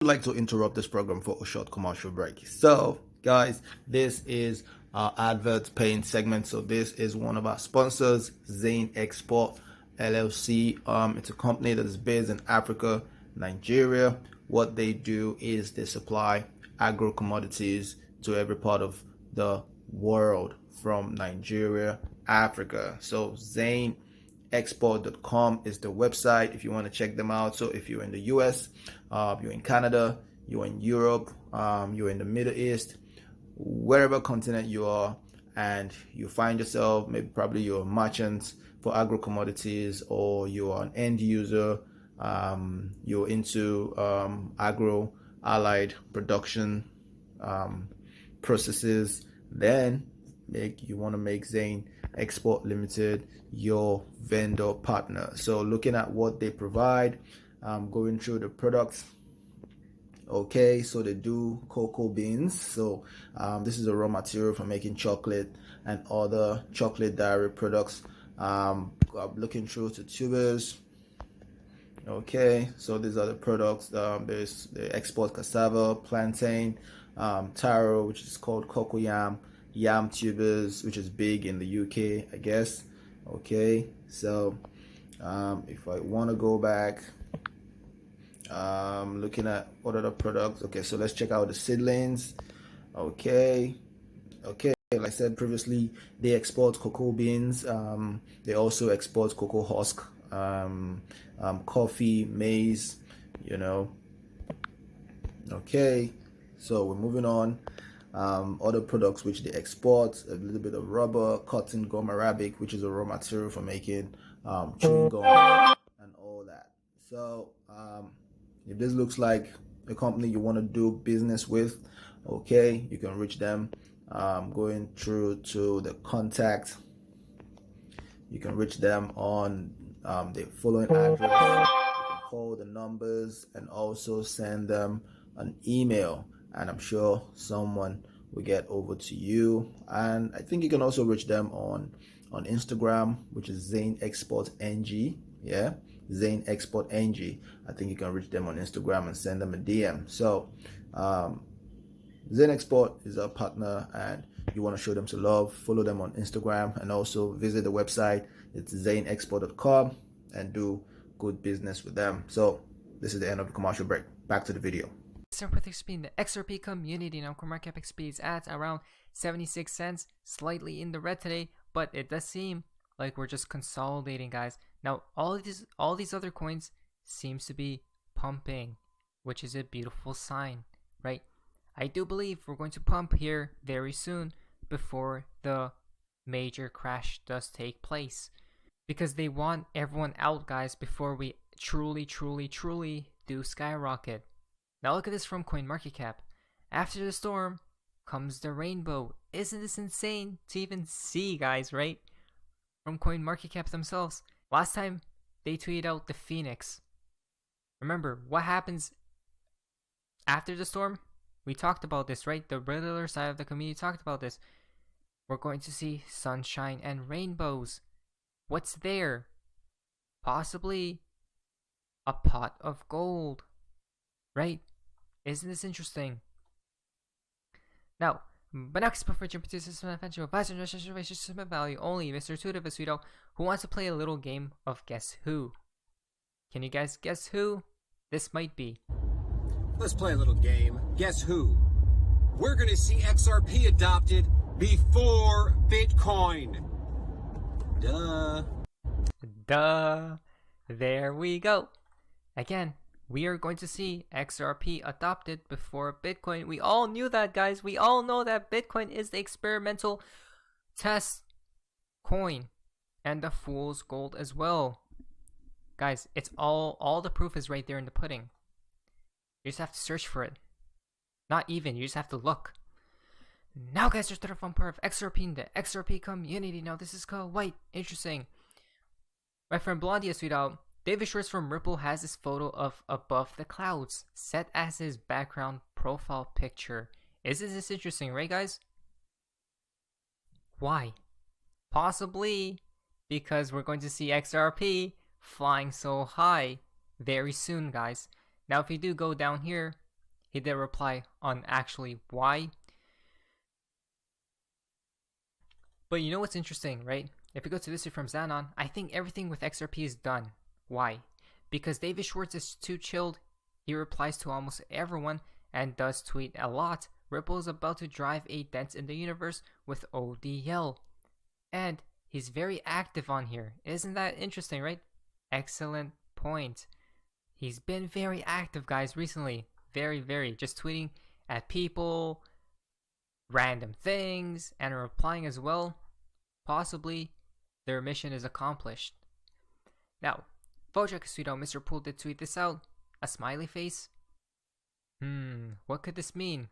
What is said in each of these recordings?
would like to interrupt this program for a short commercial break. So, guys, this is our advert paying segment. So, this is one of our sponsors, Zane Export LLC. It's a company that is based in Africa, Nigeria. What they do is they supply agro commodities to every part of the world from Nigeria, Africa. So, Zane export.com is the website if you want to check them out. So if you're in the US, you're in Canada, you're in Europe, you're in the Middle East, wherever continent you are, and you find yourself, maybe probably you're a merchant for agro commodities, or you're an end user, you're into agro allied production processes, then you want to make Zane Export Limited your vendor partner. So looking at what they provide, going through the products. Okay, so they do cocoa beans. So this is a raw material for making chocolate and other chocolate dairy products. Looking through to tubers. Okay, so these are the products. There's the export cassava, plantain, taro, which is called cocoa yam tubers, which is big in the UK, I guess. Okay, so if I want to go back, looking at what other products. Okay, so let's check out the seedlings. Okay, like I said previously, they export cocoa beans. They also export cocoa husk, coffee, maize, Okay, so we're moving on. Other products which they export, a little bit of rubber, cotton, gum arabic, which is a raw material for making chewing gum and all that. So if this looks like a company you want to do business with, okay, you can reach them going through to the contact. You can reach them on the following address. You can call the numbers and also send them an email, and I'm sure someone will get over to you. And I think you can also reach them on Instagram, which is Zane Export NG. Yeah, Zane Export NG. I think you can reach them on Instagram and send them a DM. So Zane Export is our partner, and you want to show them some love, follow them on Instagram, and also visit the website. It's zaneexport.com and do good business with them. So this is the end of the commercial break. Back to the video. The XRP community now, CoinMarketCap XP is at around 76 cents, slightly in the red today, but it does seem like we're just consolidating, guys. Now all these other coins seems to be pumping, which is a beautiful sign, right? I do believe we're going to pump here very soon before the major crash does take place, because they want everyone out, guys, before we truly do skyrocket. Now look at this from CoinMarketCap. After the storm comes the rainbow. Isn't this insane to even see, guys, right? From CoinMarketCap themselves. Last time they tweeted out the Phoenix. Remember, what happens after the storm? We talked about this, right? The regular side of the community talked about this. We're going to see sunshine and rainbows. What's there? Possibly a pot of gold, right? Isn't this interesting? Now, Banax prefer jump to system adventure system value only. Mr. Tuda Visuito, who wants to play a little game of Guess Who? Can you guys guess who this might be? Let's play a little game. Guess who? We're gonna see XRP adopted before Bitcoin. Duh. There we go. Again, we are going to see XRP adopted before Bitcoin. We all knew that, guys. We all know that Bitcoin is the experimental test coin and the fool's gold as well. Guys, it's all the proof is right there in the pudding. You just have to search for it. Not even, you just have to look. Now, guys, there's the fun part of XRP in the XRP community. Now, this is called White. Interesting. My friend Blondie has tweeted out, David Schwartz from Ripple has this photo of above the clouds set as his background profile picture. Isn't this interesting, right, guys? Why? Possibly because we're going to see XRP flying so high very soon, guys. Now, if you do go down here he didn't reply on actually why. But you know what's interesting, right? If we go to this from Xanon, I think everything with XRP is done. Why? Because David Schwartz is too chilled. He replies to almost everyone and does tweet a lot. Ripple is about to drive a dent in the universe with ODL. And he's very active on here. Isn't that interesting, right? Excellent point. He's been very active, guys, recently. Very. Just tweeting at people, random things, and replying as well. Possibly their mission is accomplished. Now, Bojack Suito, Mr. Pool did tweet this out. A smiley face? What could this mean?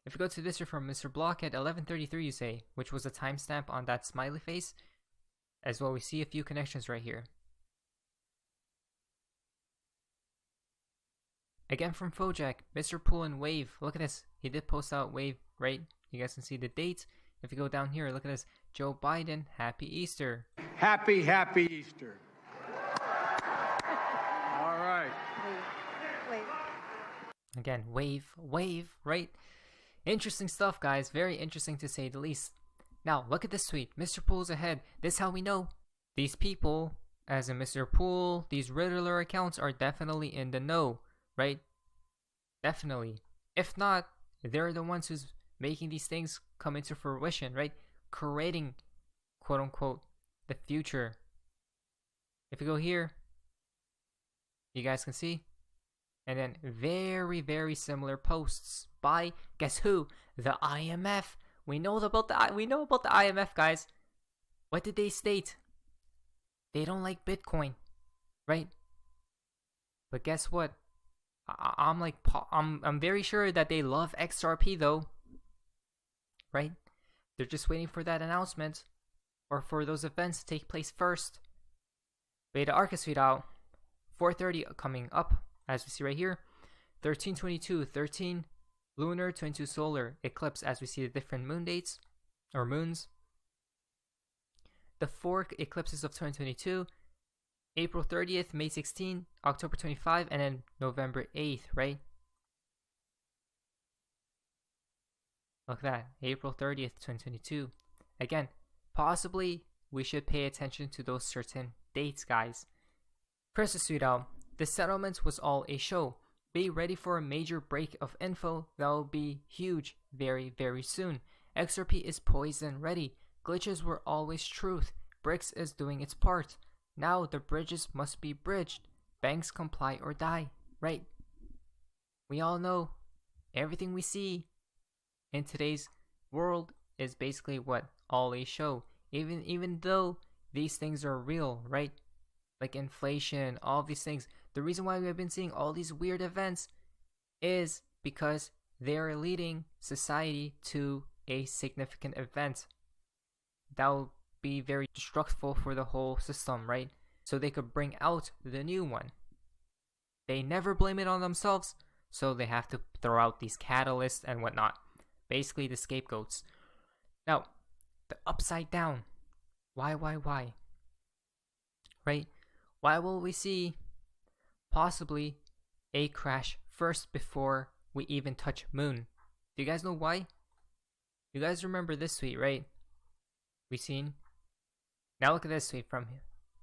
If we go to this from Mr. Block at 11:33, you say, which was a timestamp on that smiley face. As well, we see a few connections right here. Again from Bojack, Mr. Pool and Wave. Look at this. He did post out Wave, right? You guys can see the date. If you go down here, look at this. Joe Biden, Happy Easter. Happy Easter. All right. Wait. Again, wave, right? Interesting stuff, guys. Very interesting to say the least. Now, look at this tweet. Mr. Pool's ahead. This is how we know these people, as in Mr. Pool, these Riddler accounts are definitely in the know, right? Definitely. If not, they're the ones who's making these things come into fruition, right? Creating, quote unquote, the future. If we go here, you guys can see. And then very similar posts by, guess who? The IMF. We know about the IMF, guys. What did they state? They don't like Bitcoin, right? But guess what? I'm very sure that they love XRP though, right? They're just waiting for that announcement or for those events to take place first. Beta Arca tweet out 4:30 coming up, as we see right here. 13/22, 13 lunar, 22 solar eclipse, as we see the different moon dates or moons. The 4 eclipses of 2022. April 30th, May 16, October 25, and then November 8th, right? Look at that, April 30th, 2022. Again, possibly we should pay attention to those certain dates, guys. Princess Suidao, the settlement was all a show. Be ready for a major break of info that will be huge very soon. XRP is poised and ready. Glitches were always truth. BRICS is doing its part. Now the bridges must be bridged. Banks comply or die, right? We all know everything we see in today's world is basically what? All a show. Even though these things are real, right? Like inflation, all these things. The reason why we have been seeing all these weird events is because they are leading society to a significant event that will be very destructive for the whole system, right? So they could bring out the new one. They never blame it on themselves, so they have to throw out these catalysts and whatnot. Basically the scapegoats. Now, the upside down. Why? Right? Why will we see possibly a crash first before we even touch moon? Do you guys know why? You guys remember this tweet, right? We seen. Now look at this tweet from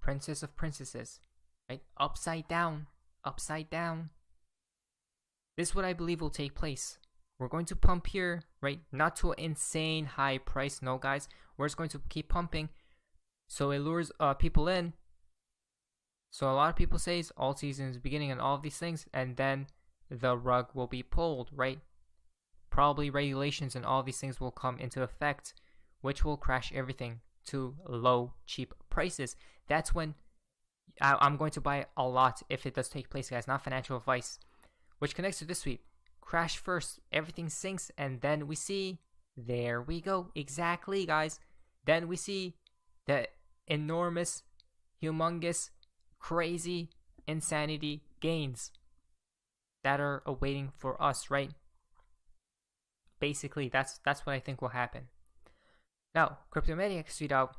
Princess of Princesses, right? Upside down. This is what I believe will take place. We're going to pump here, right? Not to an insane high price, no guys. We're just going to keep pumping so it lures people in. So a lot of people say all season is beginning and all of these things, and then the rug will be pulled, right? Probably regulations and all these things will come into effect, which will crash everything to low, cheap prices. That's when I'm going to buy a lot if it does take place, guys. Not financial advice. Which connects to this tweet. Crash first, everything sinks, and then we see, there we go, exactly, guys. Then we see the enormous, humongous, crazy, insanity gains that are awaiting for us, right? Basically, that's what I think will happen. Now, Cryptomaniacs tweet out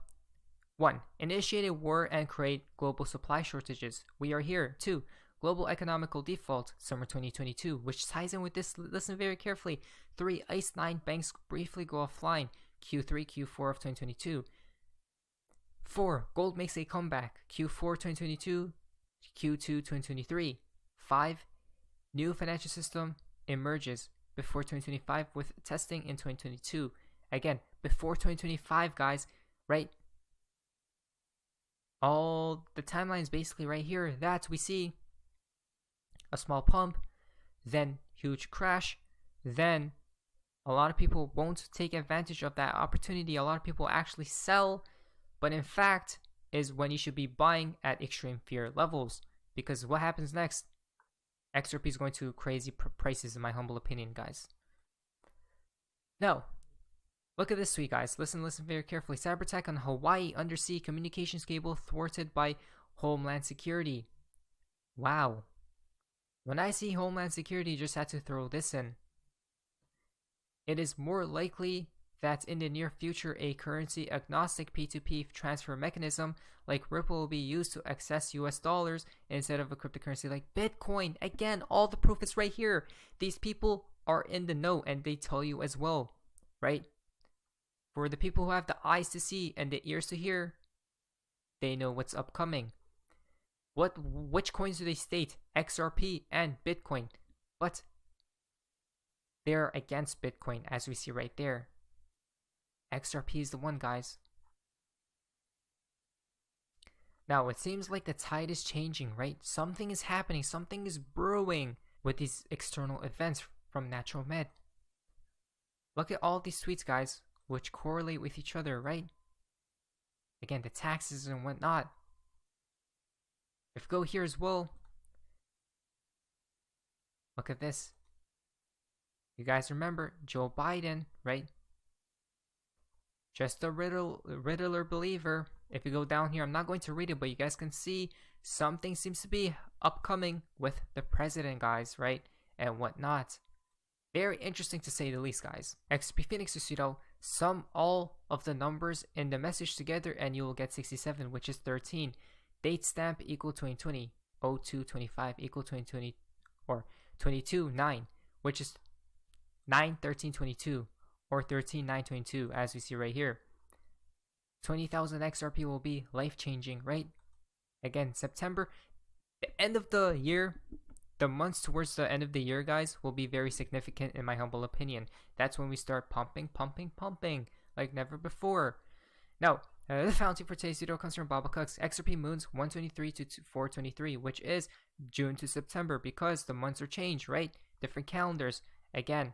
1. Initiate a war and create global supply shortages. We are here. 2. global economical default, summer 2022, which ties in with this. Listen very carefully. 3. ICE 9 banks briefly go offline, Q3, Q4 of 2022. 4. Gold makes a comeback, Q4 2022, Q2 2023. 5. New financial system emerges before 2025 with testing in 2022. Again, before 2025, guys, right? All the timelines basically right here that we see a small pump, then huge crash, then a lot of people won't take advantage of that opportunity. A lot of people actually sell, but in fact is when you should be buying at extreme fear levels, because what happens next? XRP is going to crazy prices in my humble opinion, guys. Now, look at this tweet, guys. Listen very carefully. Cyber attack on Hawaii undersea communications cable thwarted by Homeland Security. Wow. When I see Homeland Security, just had to throw this in. It is more likely that in the near future, a currency agnostic P2P transfer mechanism like Ripple will be used to access US dollars instead of a cryptocurrency like Bitcoin. Again, all the proof is right here. These people are in the know and they tell you as well, right? For the people who have the eyes to see and the ears to hear, they know what's upcoming. Which coins do they state? XRP and Bitcoin. But they're against Bitcoin, as we see right there. XRP is the one, guys. Now, it seems like the tide is changing, right? Something is happening. Something is brewing with these external events from Natural Med. Look at all these tweets, guys, which correlate with each other, right? Again, the taxes and whatnot. If we go here as well, look at this. You guys remember Joe Biden, right? Just a Riddler believer. If you go down here, I'm not going to read it, but you guys can see something seems to be upcoming with the president, guys, right? And whatnot. Very interesting to say the least, guys. XP Phoenix is, sum all of the numbers in the message together and you will get 67, which is 13. Date stamp equal 2020. 0225 equal 2020 or 22/9, which is 9/13/22 or 13/9/22, as we see right here. 20,000 XRP will be life-changing, right? Again, September, the end of the year, the months towards the end of the year, guys, will be very significant in my humble opinion. That's when we start pumping like never before. Now, the fountain for today's video comes from Baba Cooks. XRP moons 123 to 423, which is June to September, because the months are changed, right? Different calendars. Again,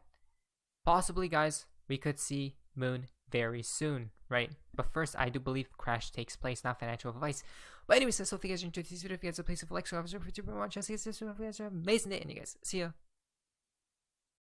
possibly, guys, we could see moon very soon, right? But first, I do believe crash takes place, not financial advice. But anyways, I hope you guys enjoyed this video. If you guys have a place of like, so I was super much. I see you guys have an amazing day, and you guys see ya.